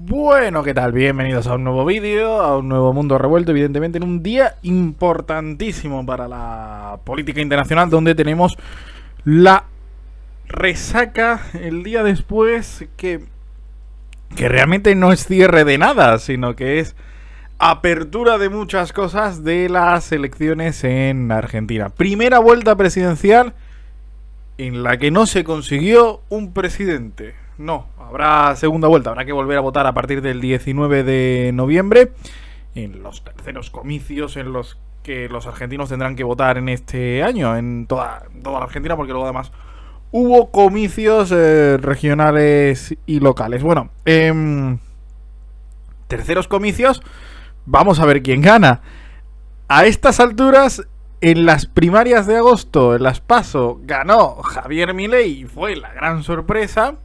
Bueno, ¿qué tal? Bienvenidos a un nuevo vídeo, a un nuevo mundo revuelto, evidentemente en un día importantísimo para la política internacional, donde tenemos la resaca el día después, que realmente no es cierre de nada, sino que es apertura de muchas cosas de las elecciones en Argentina. Primera vuelta presidencial en la que no se consiguió un presidente. No, habrá segunda vuelta, habrá que volver a votar a partir del 19 de noviembre en los terceros comicios en los que los argentinos tendrán que votar en este año, en toda la Argentina, porque luego además hubo comicios regionales y locales. Bueno, terceros comicios, vamos a ver quién gana. A estas alturas, en las primarias de agosto, en las PASO, ganó Javier Milei y fue la gran sorpresa.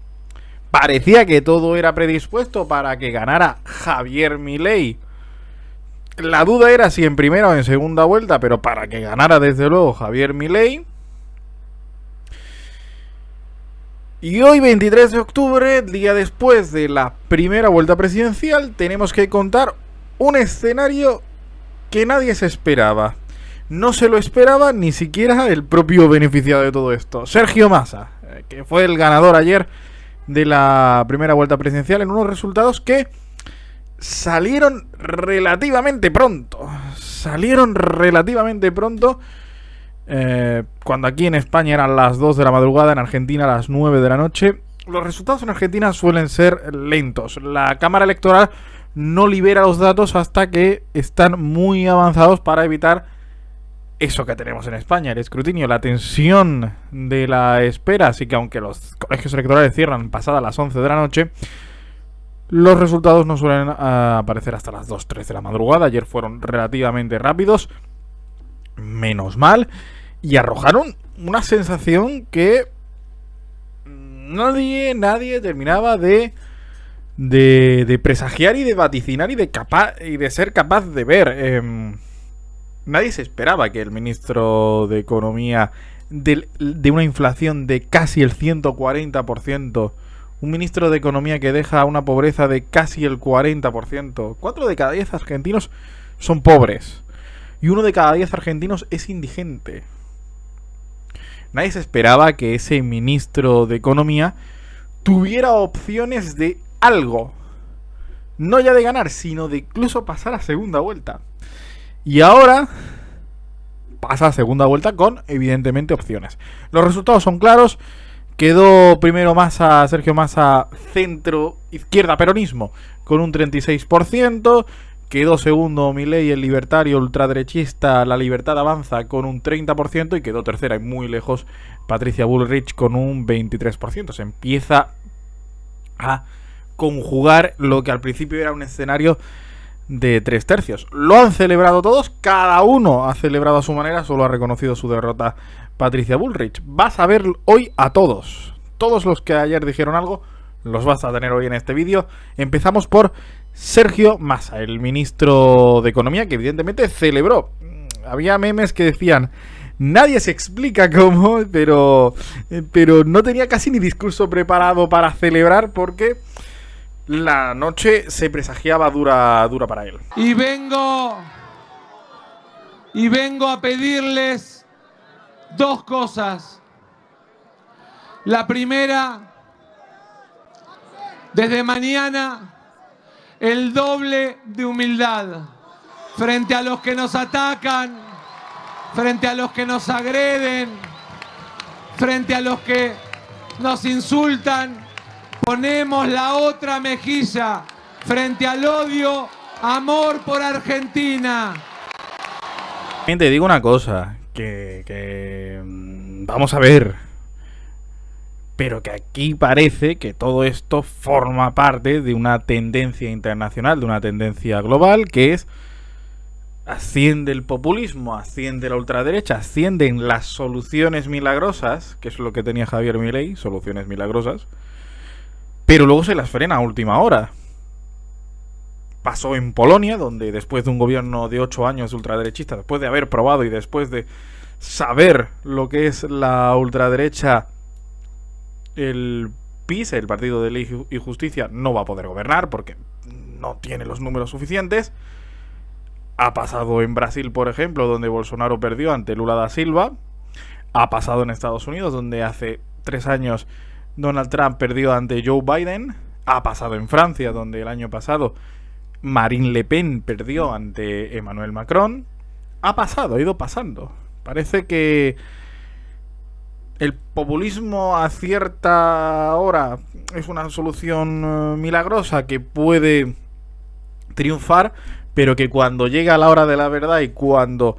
Parecía que todo era predispuesto para que ganara Javier Milei. La duda era si en primera o en segunda vuelta, pero para que ganara desde luego Javier Milei. Y hoy, 23 de octubre, día después de la primera vuelta presidencial, tenemos que contar un escenario que nadie se esperaba. No se lo esperaba ni siquiera el propio beneficiado de todo esto, Sergio Massa, que fue el ganador ayer de la primera vuelta presidencial en unos resultados que salieron relativamente pronto. Cuando aquí en España eran las 2 de la madrugada, en Argentina a las 9 de la noche. Los resultados en Argentina suelen ser lentos. La Cámara Electoral no libera los datos hasta que están muy avanzados para evitar eso que tenemos en España, el escrutinio, la tensión de la espera. Así que aunque los colegios electorales cierran pasadas las 11 de la noche, los resultados no suelen aparecer hasta las 2, 3 de la madrugada. Ayer fueron relativamente rápidos, menos mal, y arrojaron una sensación que nadie terminaba de presagiar y de vaticinar y de ser capaz de ver. Nadie se esperaba que el ministro de Economía, de una inflación de casi el 140%, un ministro de Economía que deja una pobreza de casi el 40%, 4 de cada 10 argentinos son pobres y 1 de cada 10 argentinos es indigente. Nadie se esperaba que ese ministro de Economía tuviera opciones de algo, no ya de ganar, sino de incluso pasar a segunda vuelta. Y ahora pasa a segunda vuelta con, evidentemente, opciones. Los resultados son claros. Quedó primero Sergio Massa, centro-izquierda peronismo, con un 36%. Quedó segundo Milei, el libertario ultraderechista La Libertad Avanza, con un 30%. Y quedó tercera y muy lejos Patricia Bullrich con un 23%. Se empieza a conjugar lo que al principio era un escenario de 3 tercios. Lo han celebrado todos, cada uno ha celebrado a su manera, solo ha reconocido su derrota Patricia Bullrich. Vas a ver hoy a todos los que ayer dijeron algo, los vas a tener hoy en este vídeo. Empezamos por Sergio Massa, el ministro de Economía, que evidentemente celebró. Había memes que decían: nadie se explica cómo, pero no tenía casi ni discurso preparado para celebrar, porque la noche se presagiaba dura para él. Y vengo a pedirles 2 cosas. La primera, desde mañana, el doble de humildad frente a los que nos atacan, frente a los que nos agreden, frente a los que nos insultan. Ponemos la otra mejilla frente al odio, amor por Argentina. Te digo una cosa, que vamos a ver, pero que aquí parece que todo esto forma parte de una tendencia internacional, de una tendencia global, que es: asciende el populismo, asciende la ultraderecha, ascienden las soluciones milagrosas, que es lo que tenía Javier Milei, soluciones milagrosas, pero luego se las frena a última hora. Pasó en Polonia, donde después de un gobierno de 8 años ultraderechista, después de haber probado y después de saber lo que es la ultraderecha, el PiS, el Partido de Ley y Justicia, no va a poder gobernar porque no tiene los números suficientes. Ha pasado en Brasil, por ejemplo, donde Bolsonaro perdió ante Lula da Silva. Ha pasado en Estados Unidos, donde hace 3 años Donald Trump perdió ante Joe Biden. Ha pasado en Francia, donde el año pasado Marine Le Pen perdió ante Emmanuel Macron. Ha pasado, ha ido pasando. Parece que el populismo a cierta hora es una solución milagrosa que puede triunfar, pero que cuando llega la hora de la verdad y cuando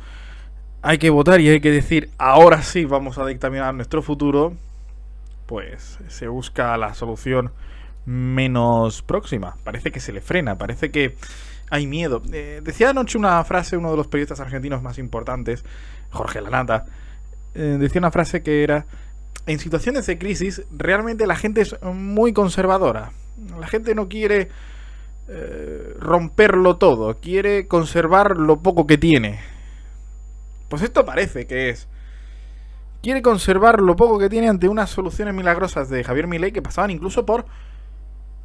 hay que votar y hay que decir ahora sí vamos a dictaminar nuestro futuro, pues se busca la solución menos próxima. Parece que se le frena, parece que hay miedo. Decía anoche una frase uno de los periodistas argentinos más importantes, Jorge Lanata. Decía una frase que era: en situaciones de crisis realmente la gente es muy conservadora. La gente no quiere romperlo todo, quiere conservar lo poco que tiene. Pues esto parece que es. Quiere conservar lo poco que tiene ante unas soluciones milagrosas de Javier Milei que pasaban incluso por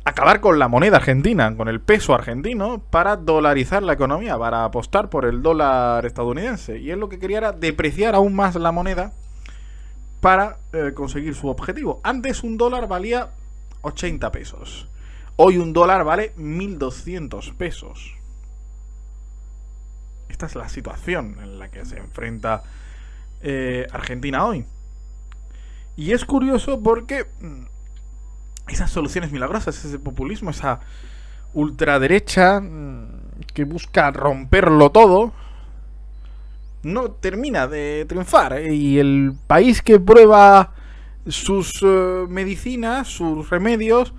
acabar con la moneda argentina, con el peso argentino, para dolarizar la economía, para apostar por el dólar estadounidense. Y él lo que quería era depreciar aún más la moneda para conseguir su objetivo. Antes un dólar valía 80 pesos. Hoy un dólar vale 1.200 pesos. Esta es la situación en la que se enfrenta Argentina hoy. Y es curioso porque esas soluciones milagrosas, ese populismo, esa ultraderecha que busca romperlo todo, no termina de triunfar. Y el país que prueba sus medicinas, sus remedios,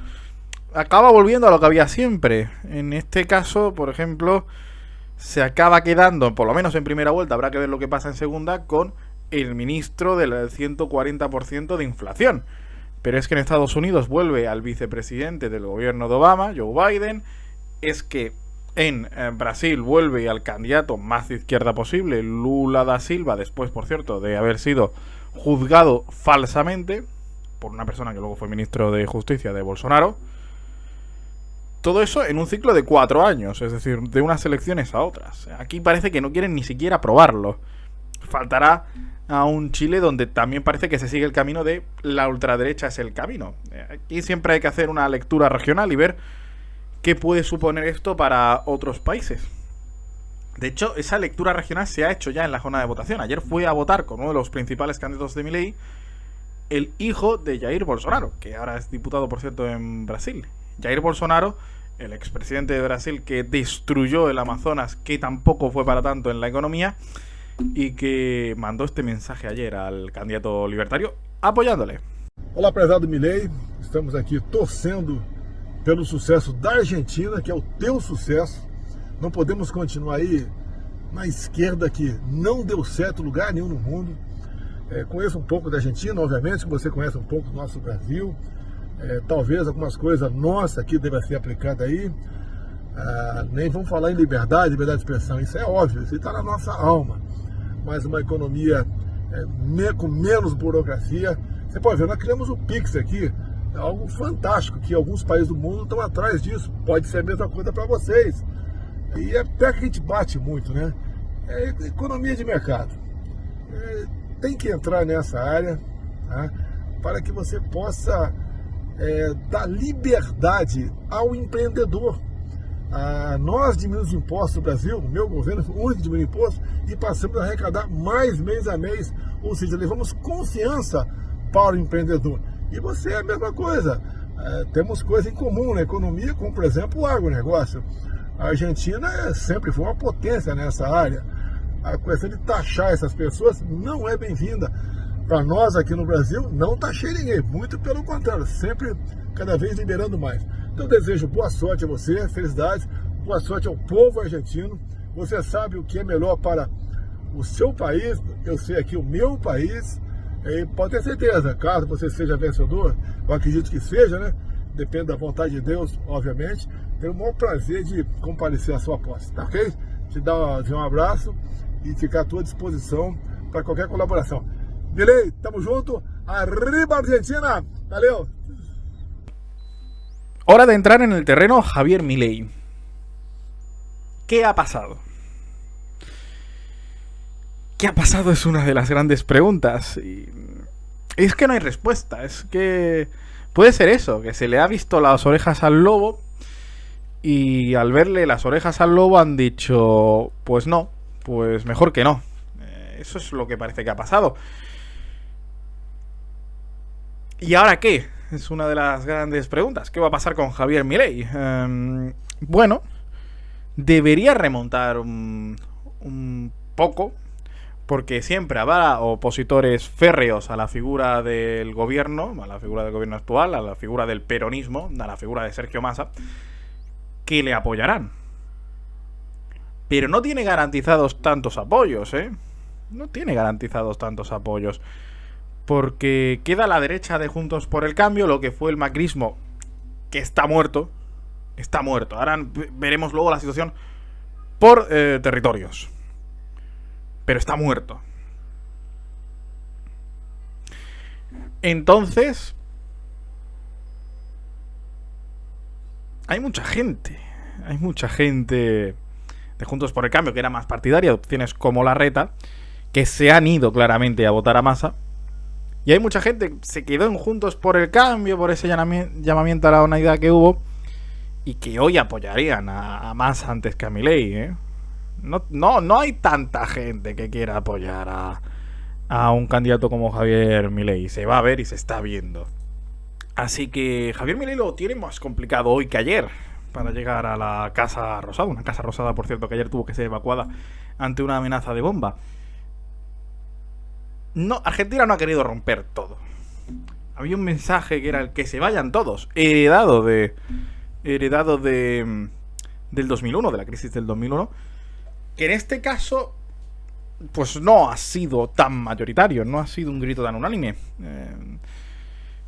acaba volviendo a lo que había siempre. En este caso, por ejemplo, se acaba quedando, por lo menos en primera vuelta, habrá que ver lo que pasa en segunda, con el ministro del 140% de inflación. Pero es que en Estados Unidos vuelve al vicepresidente del gobierno de Obama, Joe Biden. Es que en Brasil vuelve al candidato más de izquierda posible, Lula da Silva, después, por cierto, de haber sido juzgado falsamente por una persona que luego fue ministro de Justicia de Bolsonaro. Todo eso en un ciclo de 4 años, es decir, de unas elecciones a otras. Aquí parece que no quieren ni siquiera probarlo. Faltará a un Chile donde también parece que se sigue el camino de la ultraderecha es el camino. Aquí siempre hay que hacer una lectura regional y ver qué puede suponer esto para otros países. De hecho, esa lectura regional se ha hecho ya en la jornada de votación. Ayer fue a votar con uno de los principales candidatos de Milei, el hijo de Jair Bolsonaro, que ahora es diputado, por cierto, en Brasil. Jair Bolsonaro, el expresidente de Brasil que destruyó el Amazonas, que tampoco fue para tanto en la economía, y que mandó este mensaje ayer al candidato libertario apoiándole. Olá, prezado Milei, estamos aqui torcendo pelo sucesso da Argentina, que é o teu sucesso. Não podemos continuar aí na esquerda que não deu certo em lugar nenhum no mundo. Conheço um pouco da Argentina, obviamente, você conhece um pouco do nosso Brasil. Talvez algumas coisas nossas aqui devem ser aplicadas aí. Nem vamos falar em liberdade de expressão, isso é óbvio, isso está na nossa alma. Mas uma economia com menos burocracia. Você pode ver, nós criamos o Pix aqui, é algo fantástico, que alguns países do mundo estão atrás disso. Pode ser a mesma coisa para vocês. E até que a gente bate muito, né? Economia de mercado. Tem que entrar nessa área, tá? Para que você possa dar liberdade ao empreendedor. Nós diminuímos impostos no Brasil, o meu governo foi o único que diminuiu impostos, e passamos a arrecadar mais mês a mês, ou seja, levamos confiança para o empreendedor. E você é a mesma coisa, temos coisas em comum na economia, como por exemplo o agronegócio. A Argentina sempre foi uma potência nessa área. A questão de taxar essas pessoas não é bem-vinda. Para nós aqui no Brasil, não taxei ninguém, muito pelo contrário, sempre cada vez liberando mais. Então desejo boa sorte a você, felicidades, boa sorte ao povo argentino. Você sabe o que é melhor para o seu país, eu sei aqui o meu país, e pode ter certeza, caso você seja vencedor, eu acredito que seja, né? Depende da vontade de Deus, obviamente. Tenho o maior prazer de comparecer à sua posse, tá ok? Te dar um abraço e ficar à tua disposição para qualquer colaboração. Milei, tamo junto, arriba Argentina, valeu! Hora de entrar en el terreno Javier Milei. ¿Qué ha pasado? ¿Qué ha pasado? Es una de las grandes preguntas. Y es que no hay respuesta. Es que puede ser eso, que se le ha visto las orejas al lobo y al verle las orejas al lobo han dicho, pues no, pues mejor que no. Eso es lo que parece que ha pasado. ¿Y ahora qué? Es una de las grandes preguntas. ¿Qué va a pasar con Javier Milei? Bueno, debería remontar un poco, porque siempre habrá opositores férreos a la figura del gobierno, a la figura del gobierno actual, a la figura del peronismo, a la figura de Sergio Massa, que le apoyarán. Pero no tiene garantizados tantos apoyos, ¿eh? No tiene garantizados tantos apoyos. Porque queda a la derecha de Juntos por el Cambio lo que fue el macrismo, que está muerto. Está muerto. Ahora veremos luego la situación por territorios. Pero está muerto. Entonces, hay mucha gente de Juntos por el Cambio que era más partidaria de opciones como Larreta, que se han ido claramente a votar a Massa. Y hay mucha gente que se quedó en Juntos por el Cambio por ese llamamiento a la unidad que hubo y que hoy apoyarían a Massa antes que a Milei, ¿eh? No hay tanta gente que quiera apoyar a un candidato como Javier Milei. Se va a ver y se está viendo. Así que Javier Milei lo tiene más complicado hoy que ayer para llegar a la Casa Rosada. Una Casa Rosada, por cierto, que ayer tuvo que ser evacuada ante una amenaza de bomba. No, Argentina no ha querido romper todo. Había un mensaje que era el que se vayan todos, heredado del 2001, de la crisis del 2001, que en este caso pues no ha sido tan mayoritario, no ha sido un grito tan unánime.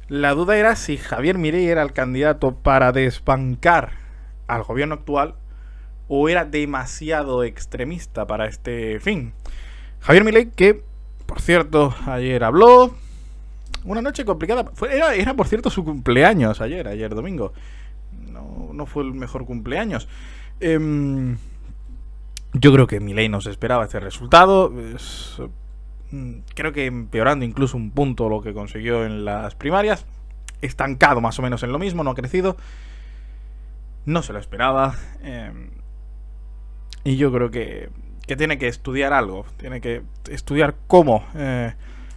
La duda era si Javier Milei era el candidato para desbancar al gobierno actual o era demasiado extremista para este fin. Javier Milei, que por cierto ayer habló, una noche complicada, era por cierto su cumpleaños ayer domingo. No fue el mejor cumpleaños. Yo creo que Milei no se esperaba este resultado. Creo que empeorando incluso un punto lo que consiguió en las primarias. Estancado más o menos en lo mismo, no ha crecido. No se lo esperaba. Y yo creo que tiene que estudiar algo. Tiene que estudiar cómo,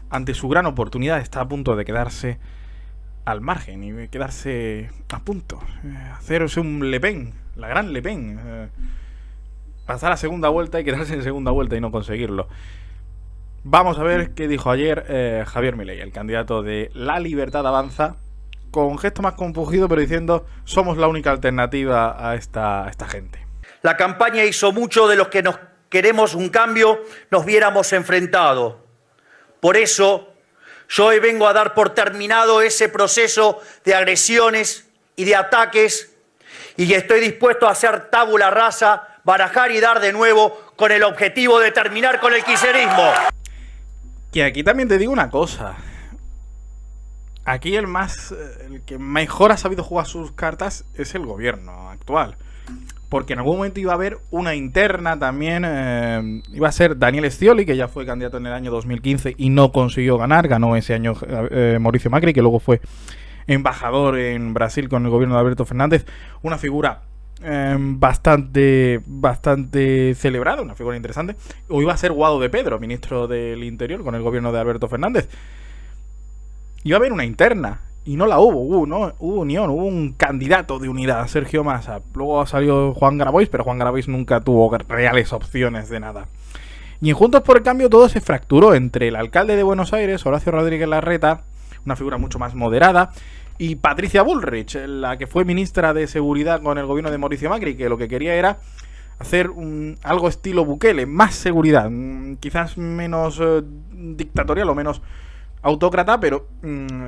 ante su gran oportunidad, está a punto de quedarse al margen y quedarse a punto. Hacerse un Le Pen, la gran Le Pen. Pasar a segunda vuelta y quedarse en segunda vuelta y no conseguirlo. Vamos a ver qué dijo ayer Javier Milei, el candidato de La Libertad Avanza, con gesto más compungido, pero diciendo: somos la única alternativa a esta gente. La campaña hizo mucho de los que nos queremos un cambio nos viéramos enfrentados. Por eso, yo hoy vengo a dar por terminado ese proceso de agresiones y de ataques y estoy dispuesto a hacer tabula rasa, barajar y dar de nuevo con el objetivo de terminar con el kirchnerismo. Que aquí también te digo una cosa. Aquí el que mejor ha sabido jugar sus cartas es el gobierno actual. Porque en algún momento iba a haber una interna también. Iba a ser Daniel Scioli, que ya fue candidato en el año 2015 y no consiguió ganar. Ganó ese año Mauricio Macri, que luego fue embajador en Brasil con el gobierno de Alberto Fernández. Una figura bastante celebrada, una figura interesante. O iba a ser Guado de Pedro, ministro del Interior con el gobierno de Alberto Fernández. Iba a haber una interna y no la hubo, hubo unión, hubo un candidato de unidad, Sergio Massa. Luego salió Juan Grabois, pero Juan Grabois nunca tuvo reales opciones de nada. Y en Juntos por el Cambio todo se fracturó entre el alcalde de Buenos Aires, Horacio Rodríguez Larreta, una figura mucho más moderada, y Patricia Bullrich, la que fue ministra de Seguridad con el gobierno de Mauricio Macri, que lo que quería era hacer algo estilo Bukele, más seguridad, quizás menos dictatorial o menos autócrata, pero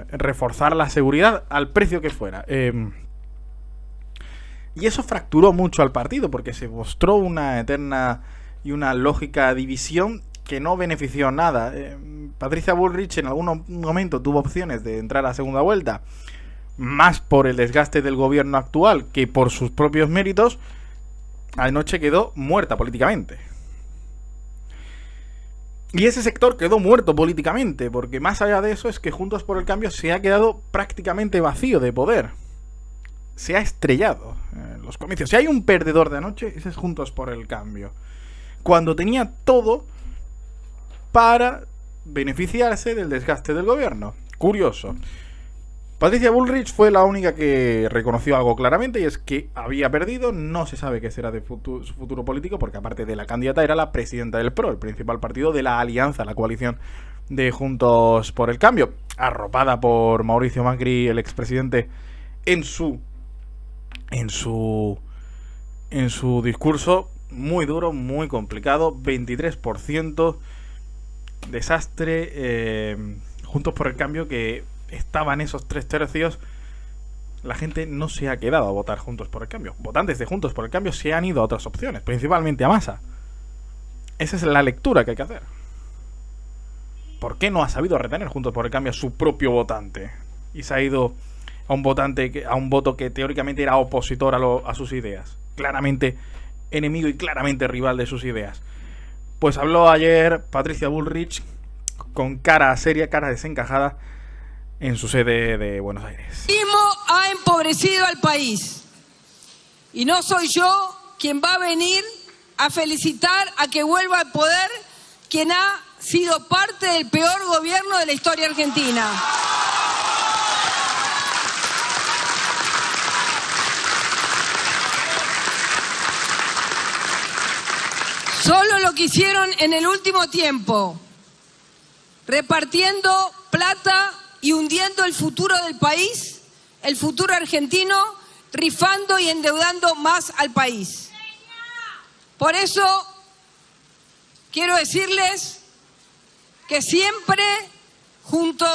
reforzar la seguridad al precio que fuera. Y eso fracturó mucho al partido, porque se mostró una eterna y una lógica división que no benefició nada. Patricia Bullrich en algún momento tuvo opciones de entrar a segunda vuelta, más por el desgaste del gobierno actual que por sus propios méritos, anoche quedó muerta políticamente. Y ese sector quedó muerto políticamente, porque más allá de eso es que Juntos por el Cambio se ha quedado prácticamente vacío de poder. Se ha estrellado en los comicios. Si hay un perdedor de anoche, ese es Juntos por el Cambio. Cuando tenía todo para beneficiarse del desgaste del gobierno. Curioso. Patricia Bullrich fue la única que reconoció algo claramente, y es que había perdido. No se sabe qué será de su futuro político, porque aparte de la candidata era la presidenta del PRO, el principal partido de la alianza, la coalición de Juntos por el Cambio, arropada por Mauricio Macri, el expresidente, en su discurso muy duro, muy complicado. 23%, desastre. Juntos por el Cambio, que estaban esos 3/3, la gente no se ha quedado a votar Juntos por el Cambio. Votantes de Juntos por el Cambio se han ido a otras opciones, principalmente a Massa. Esa es la lectura que hay que hacer. ¿Por qué no ha sabido retener Juntos por el Cambio a su propio votante? Y se ha ido a un voto que teóricamente era opositor a sus ideas. Claramente enemigo y claramente rival de sus ideas. Pues habló ayer Patricia Bullrich con cara seria, cara desencajada, en su sede de Buenos Aires. El populismo ha empobrecido al país. Y no soy yo quien va a venir a felicitar a que vuelva al poder quien ha sido parte del peor gobierno de la historia argentina. Solo lo que hicieron en el último tiempo, repartiendo plata y hundiendo el futuro del país, el futuro argentino, rifando y endeudando más al país. Por eso quiero decirles que siempre, junto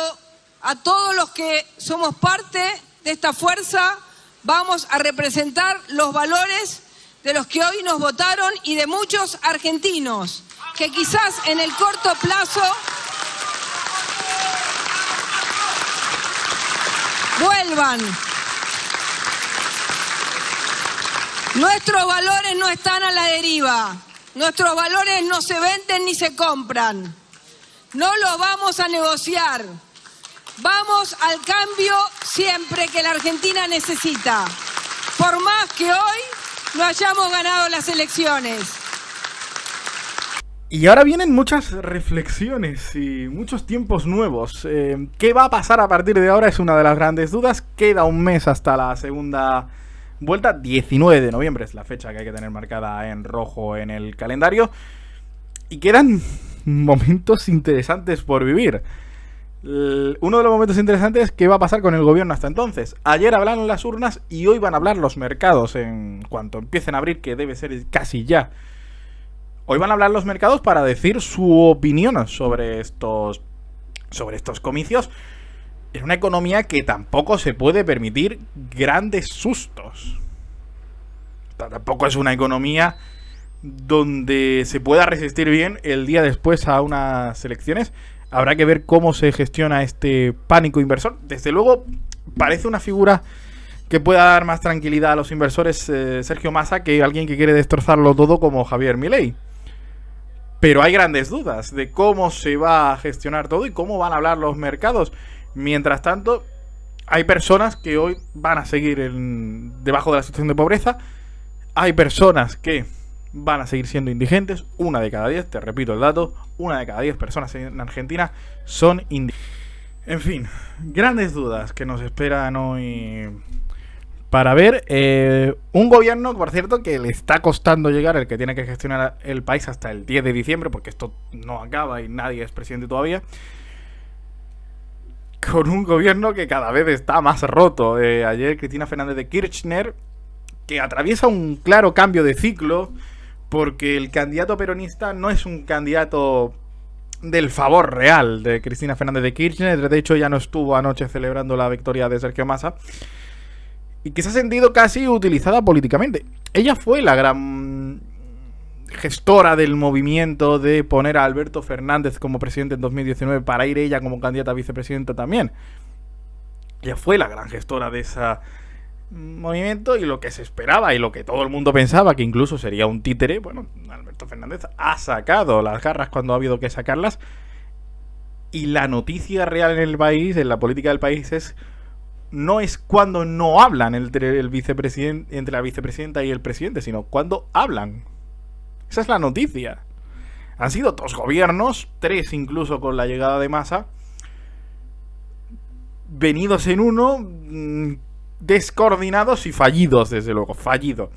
a todos los que somos parte de esta fuerza, vamos a representar los valores de los que hoy nos votaron y de muchos argentinos que quizás en el corto plazo vuelvan. Nuestros valores no están a la deriva. Nuestros valores no se venden ni se compran. No los vamos a negociar. Vamos al cambio siempre que la Argentina necesita. Por más que hoy no hayamos ganado las elecciones. Y ahora vienen muchas reflexiones y muchos tiempos nuevos. ¿Qué va a pasar a partir de ahora? Es una de las grandes dudas. Queda un mes hasta la segunda vuelta. 19 de noviembre es la fecha que hay que tener marcada en rojo en el calendario. Y quedan momentos interesantes por vivir. Uno de los momentos interesantes es qué va a pasar con el gobierno hasta entonces. Ayer hablaron las urnas y hoy van a hablar los mercados en cuanto empiecen a abrir, que debe ser casi ya. Hoy van a hablar los mercados para decir su opinión sobre estos comicios en una economía que tampoco se puede permitir grandes sustos. Tampoco es una economía donde se pueda resistir bien el día después a unas elecciones. Habrá que ver cómo se gestiona este pánico inversor. Desde luego, parece una figura que pueda dar más tranquilidad a los inversores, Sergio Massa, que alguien que quiere destrozarlo todo como Javier Milei. Pero hay grandes dudas de cómo se va a gestionar todo y cómo van a hablar los mercados. Mientras tanto, hay personas que hoy van a seguir debajo de la situación de pobreza. Hay personas que van a seguir siendo indigentes. 1 de cada 10, te repito el dato, 1 de cada 10 personas en Argentina son indigentes. En fin, grandes dudas que nos esperan hoy para ver. Un gobierno, por cierto, que le está costando llegar, el que tiene que gestionar el país hasta el 10 de diciembre, porque esto no acaba y nadie es presidente todavía. Con un gobierno que cada vez está más roto. Ayer Cristina Fernández de Kirchner, que atraviesa un claro cambio de ciclo, porque el candidato peronista no es un candidato del favor real de Cristina Fernández de Kirchner. De hecho, ya no estuvo anoche celebrando la victoria de Sergio Massa, y que se ha sentido casi utilizada políticamente. Ella fue la gran gestora del movimiento de poner a Alberto Fernández como presidente en 2019 para ir ella como candidata a vicepresidenta también. Ella fue la gran gestora de ese movimiento, y lo que se esperaba y lo que todo el mundo pensaba que incluso sería un títere, bueno, Alberto Fernández ha sacado las garras cuando ha habido que sacarlas. Y la noticia real en el país, en la política del país, no es cuando no hablan entre la vicepresidenta y el presidente, sino cuando hablan. Esa es la noticia. Han sido 2 gobiernos, 3 incluso con la llegada de Massa, venidos en uno, descoordinados y fallidos, desde luego, fallido.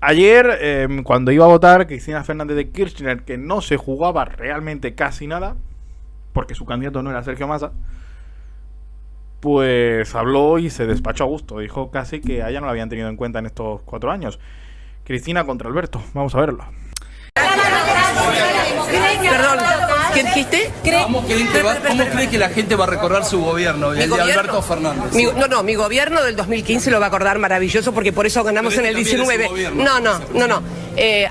Ayer, cuando iba a votar Cristina Fernández de Kirchner, que no se jugaba realmente casi nada, porque su candidato no era Sergio Massa, pues habló y se despachó a gusto. Dijo casi que a ella no la habían tenido en cuenta en estos 4 años. Cristina contra Alberto, vamos a verlo. Perdón, ¿qué dijiste? ¿Cómo cree que la gente va a recordar su gobierno, el de Alberto Fernández? Mi gobierno del 2015 lo va a acordar maravilloso, porque por eso ganamos en el 19. No.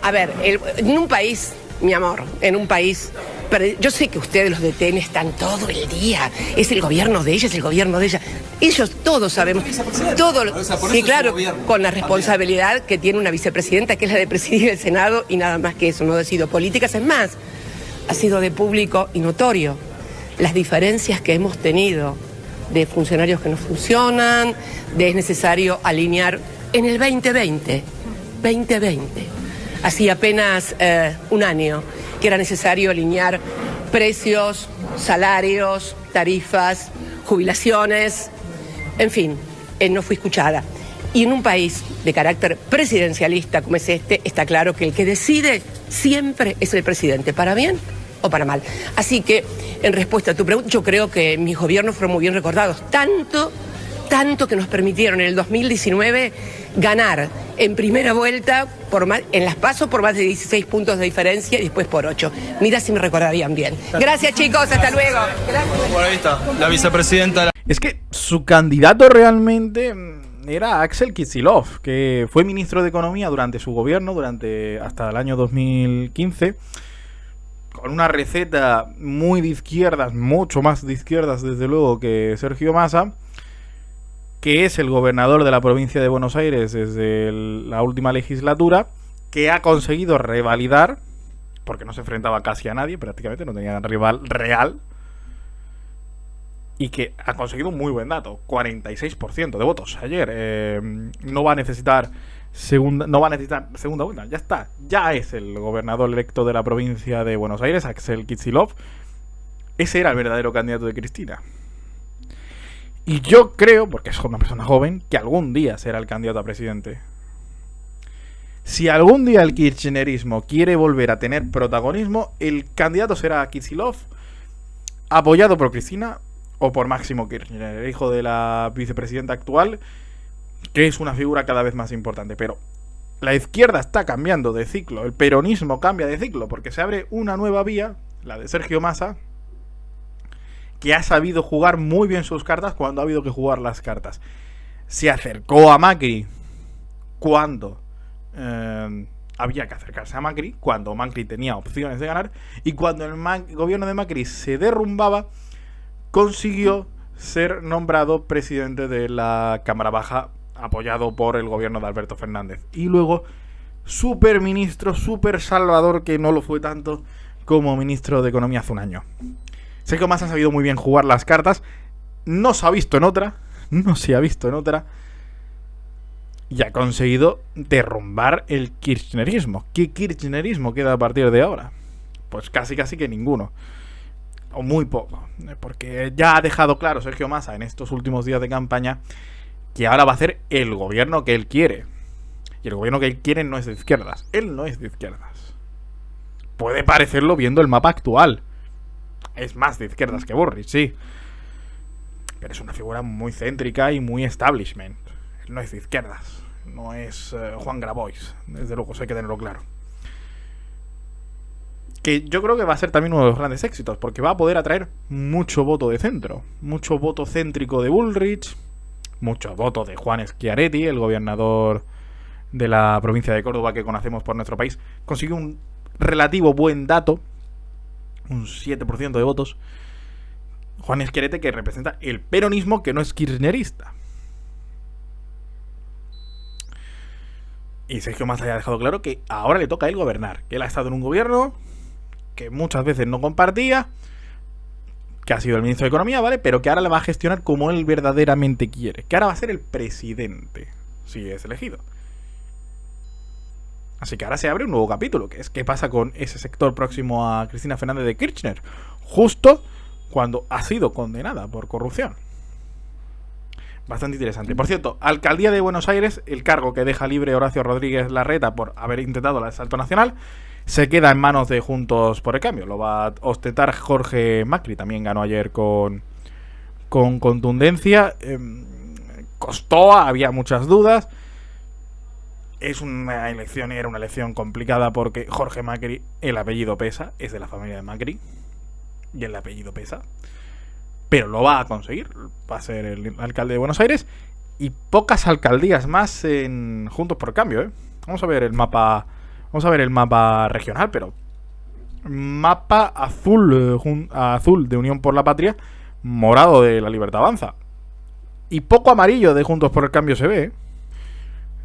A ver, en un país, mi amor, en un país... Pero yo sé que ustedes, los de TN, están todo el día. Es el gobierno de ella, es el gobierno de ella. Ellos todos sabemos. Sí, claro, con la responsabilidad que tiene una vicepresidenta, que es la de presidir el Senado, y nada más que eso. No ha sido políticas, es más, ha sido de público y notorio las diferencias que hemos tenido de funcionarios que no funcionan, de es necesario alinear en el 2020, así apenas un año, que era necesario alinear precios, salarios, tarifas, jubilaciones, en fin, no fui escuchada. Y en un país de carácter presidencialista como es este, está claro que el que decide siempre es el presidente, para bien o para mal. Así que, en respuesta a tu pregunta, yo creo que mis gobiernos fueron muy bien recordados, tanto que nos permitieron en el 2019 ganar en primera vuelta en las PASO por más de 16 puntos de diferencia y después por 8. Mira si me recordarían bien. Gracias, chicos, hasta luego. Por ahí está, la vicepresidenta. Es que su candidato realmente era Axel Kicillof, que fue ministro de Economía durante su gobierno, hasta el año 2015, con una receta muy de izquierdas, mucho más de izquierdas desde luego que Sergio Massa, que es el gobernador de la provincia de Buenos Aires desde la última legislatura, que ha conseguido revalidar, porque no se enfrentaba casi a nadie, prácticamente no tenía rival real, y que ha conseguido un muy buen dato, 46% de votos ayer. No va a necesitar segunda vuelta, ya está, ya es el gobernador electo de la provincia de Buenos Aires, Axel Kicillof. Ese era el verdadero candidato de Cristina. Y yo creo, porque es una persona joven, que algún día será el candidato a presidente. Si algún día el kirchnerismo quiere volver a tener protagonismo, el candidato será Kicillof, apoyado por Cristina o por Máximo Kirchner, el hijo de la vicepresidenta actual, que es una figura cada vez más importante. Pero la izquierda está cambiando de ciclo, el peronismo cambia de ciclo, porque se abre una nueva vía, la de Sergio Massa, que ha sabido jugar muy bien sus cartas cuando ha habido que jugar las cartas. Se acercó a Macri cuando había que acercarse a Macri, cuando Macri tenía opciones de ganar, y cuando el gobierno de Macri se derrumbaba, consiguió ser nombrado presidente de la Cámara Baja, apoyado por el gobierno de Alberto Fernández. Y luego, super ministro, super salvador, que no lo fue tanto como ministro de Economía hace un año. Sergio Massa ha sabido muy bien jugar las cartas, no se ha visto en otra, y ha conseguido derrumbar el kirchnerismo. ¿Qué kirchnerismo queda a partir de ahora? Pues casi que ninguno, o muy poco, porque ya ha dejado claro Sergio Massa en estos últimos días de campaña que ahora va a hacer el gobierno que él quiere, y el gobierno que él quiere no es de izquierdas, él no es de izquierdas. Puede parecerlo viendo el mapa actual. Es más de izquierdas que Burrich, sí. Pero es una figura muy céntrica y muy establishment. Él no es de izquierdas. No es Juan Grabois. Desde luego, eso hay que tenerlo claro. Que yo creo que va a ser también uno de los grandes éxitos, porque va a poder atraer mucho voto de centro. Mucho voto céntrico de Bullrich. Mucho voto de Juan Schiaretti, el gobernador de la provincia de Córdoba que conocemos por nuestro país. Consiguió un relativo buen dato, un 7% de votos. Juan Ezquerreta, que representa el peronismo, que no es kirchnerista. Y Sergio Massa ya ha dejado claro que ahora le toca a él gobernar, que él ha estado en un gobierno que muchas veces no compartía, que ha sido el ministro de Economía, ¿vale? Pero que ahora le va a gestionar como él verdaderamente quiere, que ahora va a ser el presidente, si es elegido. Así que ahora se abre un nuevo capítulo, que es qué pasa con ese sector próximo a Cristina Fernández de Kirchner, justo cuando ha sido condenada por corrupción. Bastante interesante. Por cierto, Alcaldía de Buenos Aires, el cargo que deja libre Horacio Rodríguez Larreta por haber intentado el asalto nacional, se queda en manos de Juntos por el Cambio. Lo va a ostentar Jorge Macri. También ganó ayer con contundencia. Costó, había muchas dudas. Era una elección complicada porque Jorge Macri, el apellido pesa, es de la familia de Macri. Y el apellido pesa. Pero lo va a conseguir. Va a ser el alcalde de Buenos Aires. Y pocas alcaldías más en Juntos por el Cambio, ¿eh? Vamos a ver el mapa. Vamos a ver el mapa regional, pero mapa azul, azul de Unión por la Patria, morado de La Libertad Avanza. Y poco amarillo de Juntos por el Cambio se ve, ¿eh?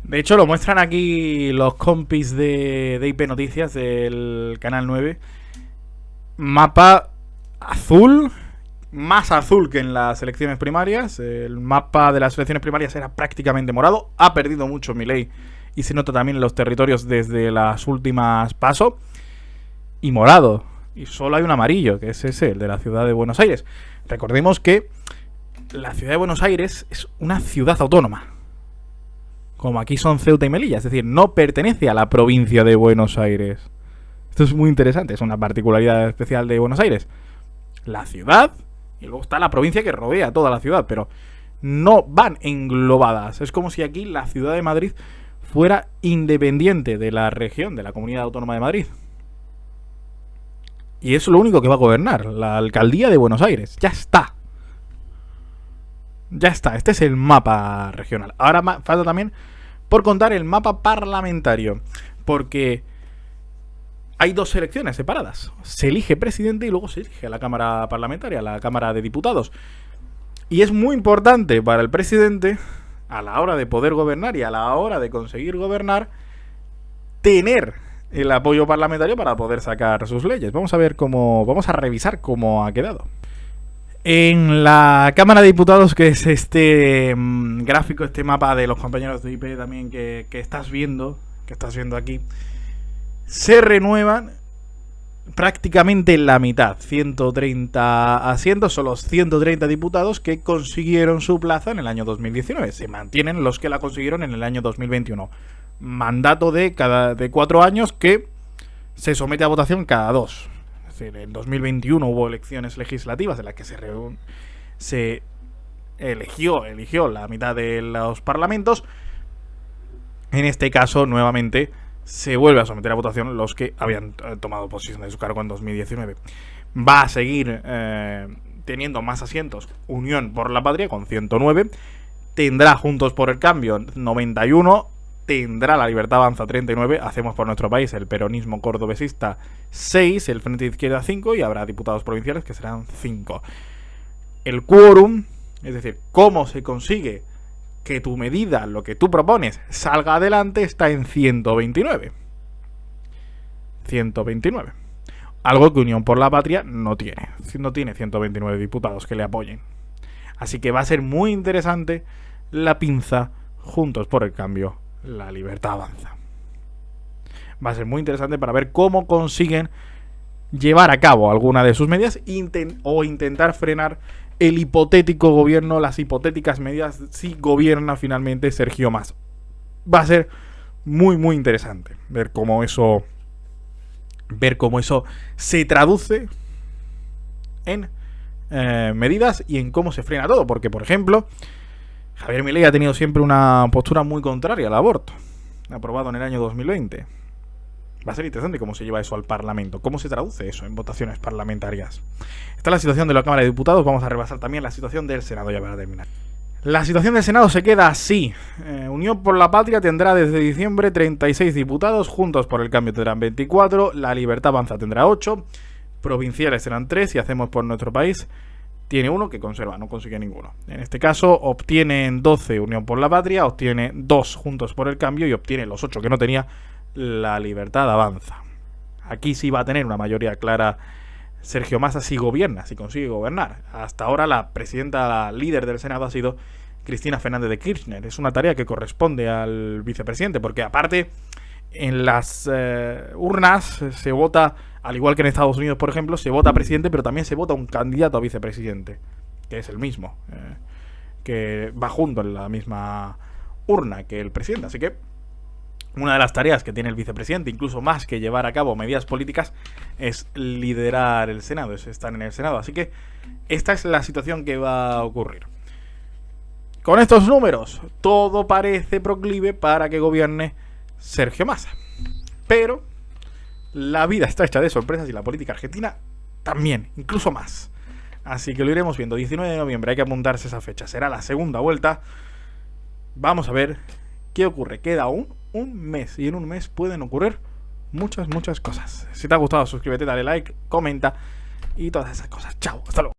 De hecho, lo muestran aquí los compis de IP Noticias del Canal 9. Mapa azul, más azul que en las elecciones primarias. El mapa de las elecciones primarias era prácticamente morado. Ha perdido mucho Milei. Y se nota también en los territorios desde las últimas PASO. Y morado. Y solo hay un amarillo, que es ese, el de la ciudad de Buenos Aires. Recordemos que la ciudad de Buenos Aires es una ciudad autónoma. Como aquí son Ceuta y Melilla. Es decir, no pertenece a la provincia de Buenos Aires. Esto es muy interesante. Es una particularidad especial de Buenos Aires. La ciudad, y luego está la provincia que rodea toda la ciudad. Pero no van englobadas. Es como si aquí la ciudad de Madrid fuera independiente de la región, de la Comunidad Autónoma de Madrid. Y es lo único que va a gobernar, la Alcaldía de Buenos Aires. Ya está. Ya está, este es el mapa regional. Ahora falta también por contar el mapa parlamentario, porque hay dos elecciones separadas. Se elige presidente y luego se elige a la Cámara Parlamentaria, la Cámara de Diputados. Y es muy importante para el presidente, a la hora de poder gobernar y a la hora de conseguir gobernar, tener el apoyo parlamentario para poder sacar sus leyes. Vamos a revisar cómo ha quedado. En la Cámara de Diputados, que es este gráfico, este mapa de los compañeros de IP también que estás viendo aquí, se renuevan prácticamente la mitad, 130 asientos, son los 130 diputados que consiguieron su plaza en el año 2019. Se mantienen los que la consiguieron en el año 2021. Mandato de 4 años que se somete a votación cada 2. Es decir, en 2021 hubo elecciones legislativas en las que se eligió la mitad de los parlamentos. En este caso, nuevamente, se vuelve a someter a votación los que habían tomado posesión de su cargo en 2019. Va a seguir teniendo más asientos Unión por la Patria con 109. Tendrá Juntos por el Cambio 91. Tendrá La Libertad Avanza 39. Hacemos por nuestro país el peronismo cordobesista 6. El Frente de Izquierda 5. Y habrá diputados provinciales que serán 5. El quórum, es decir, cómo se consigue que tu medida, lo que tú propones, salga adelante, está en 129. 129. Algo que Unión por la Patria no tiene. No tiene 129 diputados que le apoyen. Así que va a ser muy interesante la pinza Juntos por el Cambio, La Libertad Avanza. Va a ser muy interesante para ver cómo consiguen llevar a cabo alguna de sus medidas o intentar frenar el hipotético gobierno, las hipotéticas medidas si gobierna finalmente Sergio Massa. Va a ser muy muy interesante ver cómo eso se traduce en medidas y en cómo se frena todo, porque por ejemplo Javier Milei ha tenido siempre una postura muy contraria al aborto, aprobado en el año 2020. Va a ser interesante cómo se lleva eso al Parlamento, cómo se traduce eso en votaciones parlamentarias. Esta es la situación de la Cámara de Diputados. Vamos a repasar también la situación del Senado ya para terminar. La situación del Senado se queda así. Unión por la Patria tendrá desde diciembre 36 diputados, Juntos por el Cambio tendrán 24, La Libertad Avanza tendrá 8, provinciales serán 3 y Hacemos por nuestro país tiene uno que conserva, no consigue ninguno. En este caso obtienen 12 Unión por la Patria, obtiene 2 Juntos por el Cambio y obtiene los 8 que no tenía La Libertad Avanza. Aquí sí va a tener una mayoría clara Sergio Massa si gobierna, si consigue gobernar. Hasta ahora la presidenta, la líder del Senado ha sido Cristina Fernández de Kirchner. Es una tarea que corresponde al vicepresidente, porque aparte en las urnas se vota, al igual que en Estados Unidos, por ejemplo, se vota presidente, pero también se vota un candidato a vicepresidente, que es el mismo, que va junto en la misma urna que el presidente. Así que una de las tareas que tiene el vicepresidente, incluso más que llevar a cabo medidas políticas, es liderar el Senado, es estar en el Senado. Así que esta es la situación que va a ocurrir. Con estos números, todo parece proclive para que gobierne Sergio Massa. Pero la vida está hecha de sorpresas y la política argentina también, incluso más. Así que lo iremos viendo. 19 de noviembre, hay que apuntarse esa fecha. Será la segunda vuelta. Vamos a ver qué ocurre. Queda aún un mes y en un mes pueden ocurrir muchas cosas. Si te ha gustado, suscríbete, dale like, comenta y todas esas cosas. Chao, hasta luego.